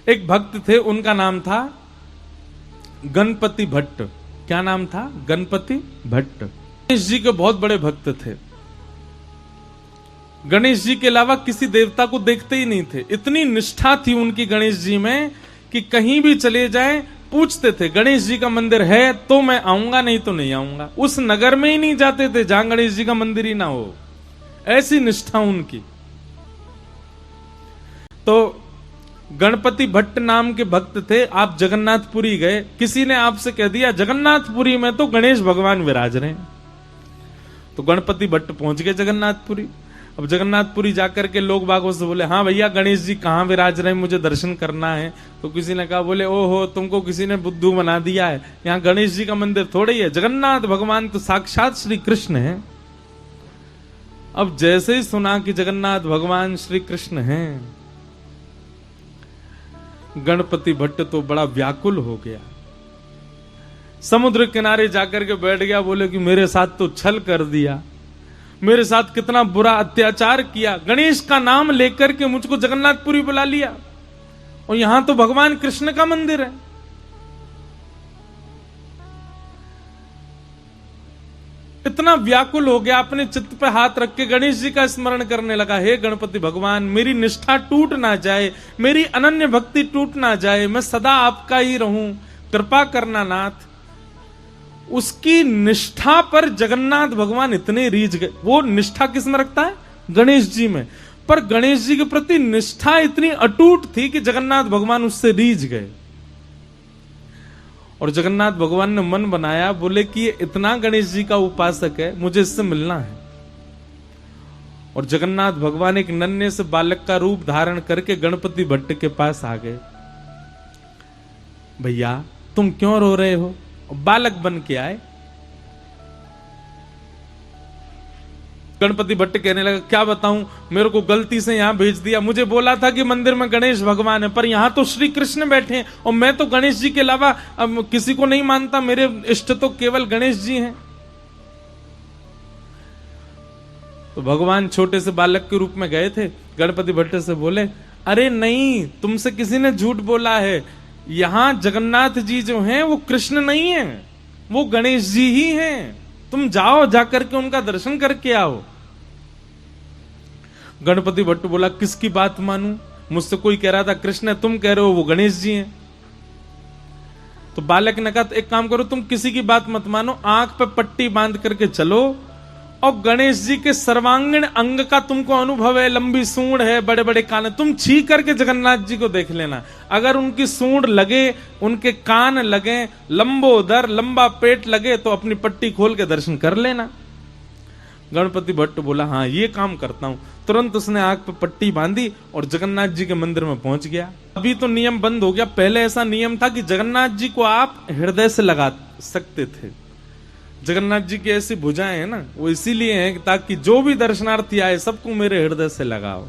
एक भक्त थे, उनका नाम था गणपति भट्ट। क्या नाम था? गणपति भट्ट। गणेश जी के बहुत बड़े भक्त थे। गणेश जी के अलावा किसी देवता को देखते ही नहीं थे। इतनी निष्ठा थी उनकी गणेश जी में कि कहीं भी चले जाएं पूछते थे गणेश जी का मंदिर है तो मैं आऊंगा, नहीं तो नहीं आऊंगा। उस नगर में ही नहीं जाते थे जहां गणेश जी का मंदिर ही ना हो, ऐसी निष्ठा उनकी। तो गणपति भट्ट नाम के भक्त थे। आप जगन्नाथपुरी गए, किसी ने आपसे कह दिया जगन्नाथपुरी में तो गणेश भगवान विराज रहे हैं। तो गणपति भट्ट पहुंच गए जगन्नाथपुरी। अब जगन्नाथपुरी जाकर के लोग बागों से बोले, हाँ भैया गणेश जी कहाँ विराज रहे हैं, मुझे दर्शन करना है। तो किसी ने कहा, बोले ओहो तुमको किसी ने बुद्धू बना दिया है, यहाँ गणेश जी का मंदिर थोड़े ही है, जगन्नाथ भगवान तो साक्षात श्री कृष्ण है। अब जैसे ही सुना कि जगन्नाथ भगवान श्री कृष्ण हैं, गणपति भट्ट तो बड़ा व्याकुल हो गया। समुद्र किनारे जाकर के बैठ गया। बोले कि मेरे साथ तो छल कर दिया, मेरे साथ कितना बुरा अत्याचार किया। गणेश का नाम लेकर के मुझको जगन्नाथपुरी बुला लिया और यहां तो भगवान कृष्ण का मंदिर है। इतना व्याकुल हो गया, अपने चित्त पे हाथ रख के गणेश जी का स्मरण करने लगा। हे गणपति भगवान, मेरी निष्ठा टूट ना जाए, मेरी अनन्य भक्ति टूट ना जाए, मैं सदा आपका ही रहूं, कृपा करना नाथ। उसकी निष्ठा पर जगन्नाथ भगवान इतने रीझ गए। वो निष्ठा किस में रखता है? गणेश जी में। पर गणेश जी के प्रति निष्ठा इतनी अटूट थी कि जगन्नाथ भगवान उससे रीझ गए। और जगन्नाथ भगवान ने मन बनाया, बोले कि ये इतना गणेश जी का उपासक है, मुझे इससे मिलना है। और जगन्नाथ भगवान एक नन्हे से बालक का रूप धारण करके गणपति भट्ट के पास आ गए। भैया तुम क्यों रो रहे हो? बालक बन के आए। गणपति भट्ट कहने लगा, क्या बताऊं, मेरे को गलती से यहां भेज दिया। मुझे बोला था कि मंदिर में गणेश भगवान है, पर यहां तो श्री कृष्ण बैठे हैं और मैं तो गणेश जी के अलावा अब किसी को नहीं मानता, मेरे इष्ट तो केवल गणेश जी हैं। तो भगवान छोटे से बालक के रूप में गए थे। गणपति भट्ट से बोले, अरे नहीं, तुमसे किसी ने झूठ बोला है, यहां जगन्नाथ जी जो हैं वो कृष्ण नहीं है, वो गणेश जी ही हैं। तुम जाओ, जाकर के उनका दर्शन करके आओ। गणपति भट्ट बोला, किसकी बात मानूं? मुझसे कोई कह रहा था कृष्ण है, तुम कह रहे हो वो गणेश जी हैं। तो बालक ने कहा, एक काम करो, तुम किसी की बात मत मानो, आंख पे पट्टी बांध करके चलो और गणेश जी के सर्वांगीण अंग का तुमको अनुभव है, लंबी सूंड है, बड़े बड़े कान है, तुम छी करके जगन्नाथ जी को देख लेना। अगर उनकी सूंड लगे, उनके कान लगे, लंबोदर लंबा पेट लगे तो अपनी पट्टी खोल के दर्शन कर लेना। गणपति भट्ट बोला, हाँ ये काम करता हूं। तुरंत उसने आंख पे पट्टी बांधी और जगन्नाथ जी के मंदिर में पहुंच गया। अभी तो नियम बंद हो गया, पहले ऐसा नियम था कि जगन्नाथ जी को आप हृदय से लगा सकते थे। जगन्नाथ जी की ऐसी भुजाएं हैं ना, वो इसीलिए हैं ताकि जो भी दर्शनार्थी आए सबको मेरे हृदय से लगाओ।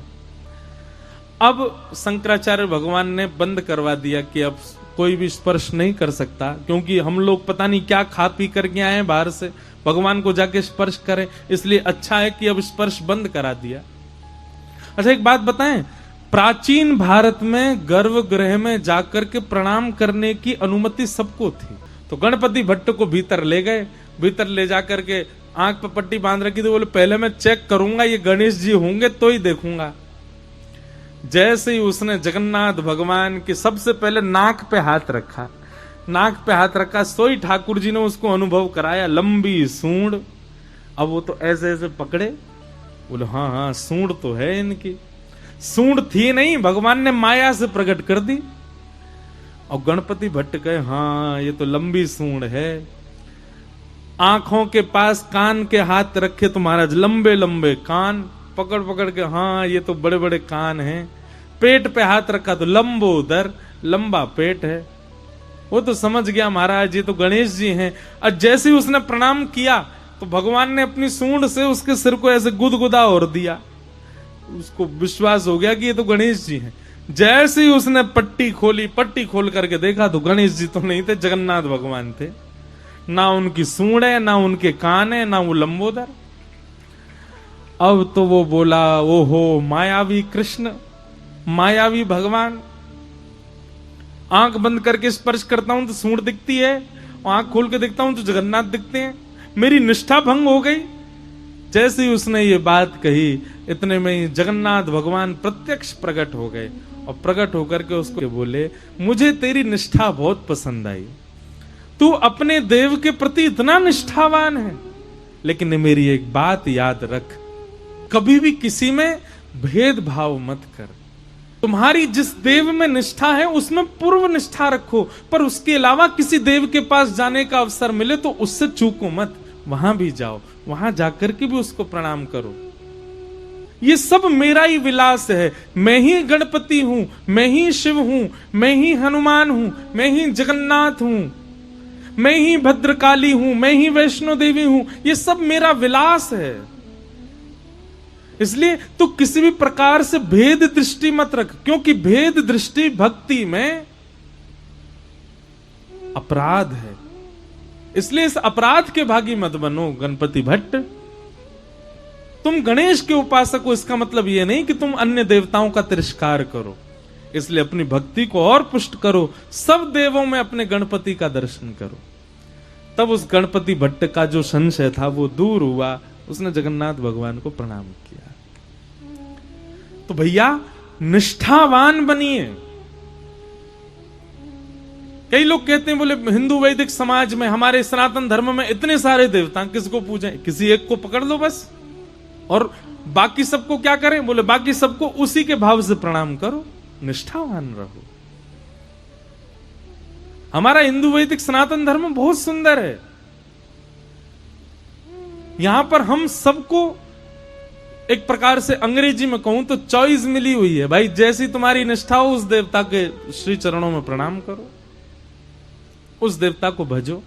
अब शंकराचार्य भगवान ने बंद करवा दिया कि अब कोई भी स्पर्श नहीं कर सकता, क्योंकि हम लोग पता नहीं क्या खा पी करके आए हैं बाहर से, भगवान को जाके स्पर्श करें, इसलिए अच्छा है कि अब स्पर्श बंद करा दिया। अच्छा एक बात बताएं, प्राचीन भारत में गर्भगृह में जाकर के प्रणाम करने की अनुमति सबको थी। तो गणपति भट्ट को भीतर ले गए, भीतर ले जाकर के आंख पर पट्टी बांध रखी, तो बोले पहले मैं चेक करूंगा ये गणेश जी होंगे तो ही देखूंगा। जैसे ही उसने जगन्नाथ भगवान के सबसे पहले नाक पे हाथ रखा, नाक पे हाथ रखा, सोई ठाकुर जी ने उसको अनुभव कराया, लंबी सूंड। अब वो तो ऐसे ऐसे पकड़े, बोले हाँ हाँ सूंड तो है इनकी। सूंड थी नहीं, भगवान ने माया से प्रकट कर दी। और गणपति भट्ट कहे, हाँ ये तो लंबी सूंड है। आंखों के पास कान के हाथ रखे तो महाराज लंबे लंबे कान, पकड़ पकड़ के, हाँ ये तो बड़े बड़े कान हैं। पेट पे हाथ रखा तो लंबोदर, लंबा पेट है। वो तो समझ गया महाराज ये तो गणेश जी हैं। और जैसे ही उसने प्रणाम किया तो भगवान ने अपनी सूंड से उसके सिर को ऐसे गुदगुदा और दिया। उसको विश्वास हो गया कि ये तो गणेश जी हैं। जैसे ही उसने पट्टी खोली, पट्टी खोल करके देखा तो गणेश जी तो नहीं थे, जगन्नाथ भगवान थे। ना उनकी सूंड है, ना उनके कान है, ना वो लंबोदर। अब तो वो बोला, ओहो मायावी कृष्ण, मायावी भगवान। आंख बंद करके स्पर्श करता हूं तो सूंड दिखती है, और आंख खोल के देखता हूं तो जगन्नाथ दिखते हैं। मेरी निष्ठा भंग हो गई। जैसे ही उसने ये बात कही, इतने में ही जगन्नाथ भगवान प्रत्यक्ष प्रकट हो गए, और प्रकट होकर के उसको बोले, मुझे तेरी निष्ठा बहुत पसंद आई, तू अपने देव के प्रति इतना निष्ठावान है, लेकिन मेरी एक बात याद रख, कभी भी किसी में भेदभाव मत कर। तुम्हारी जिस देव में निष्ठा है उसमें पूर्व निष्ठा रखो, पर उसके अलावा किसी देव के पास जाने का अवसर मिले तो उससे चूको मत, वहां भी जाओ, वहां जाकर के भी उसको प्रणाम करो। ये सब मेरा ही विलास है, मैं ही गणपति हूं, मैं ही शिव हूं, मैं ही हनुमान हूं, मैं ही जगन्नाथ हूं, मैं ही भद्रकाली हूं, मैं ही वैष्णो देवी हूं, ये सब मेरा विलास है। इसलिए तो किसी भी प्रकार से भेद दृष्टि मत रख, क्योंकि भेद दृष्टि भक्ति में अपराध है। इसलिए इस अपराध के भागी मत बनो गणपति भट्ट। तुम गणेश के उपासक हो, इसका मतलब यह नहीं कि तुम अन्य देवताओं का तिरस्कार करो। इसलिए अपनी भक्ति को और पुष्ट करो, सब देवों में अपने गणपति का दर्शन करो। तब उस गणपति भट्ट का जो संशय था वो दूर हुआ, उसने जगन्नाथ भगवान को प्रणाम किया। तो भैया निष्ठावान बनिए। कई लोग कहते हैं, बोले हिंदू वैदिक समाज में, हमारे सनातन धर्म में इतने सारे देवता, किसको पूजें? किसी एक को पकड़ लो बस, और बाकी सबको क्या करें? बोले बाकी सबको उसी के भाव से प्रणाम करो, निष्ठावान रहो। हमारा हिंदू वैदिक सनातन धर्म बहुत सुंदर है। यहां पर हम सबको एक प्रकार से अंग्रेजी में कहूं तो चॉइस मिली हुई है। भाई जैसी तुम्हारी निष्ठा हो, उस देवता के श्री चरणों में प्रणाम करो, उस देवता को भजो।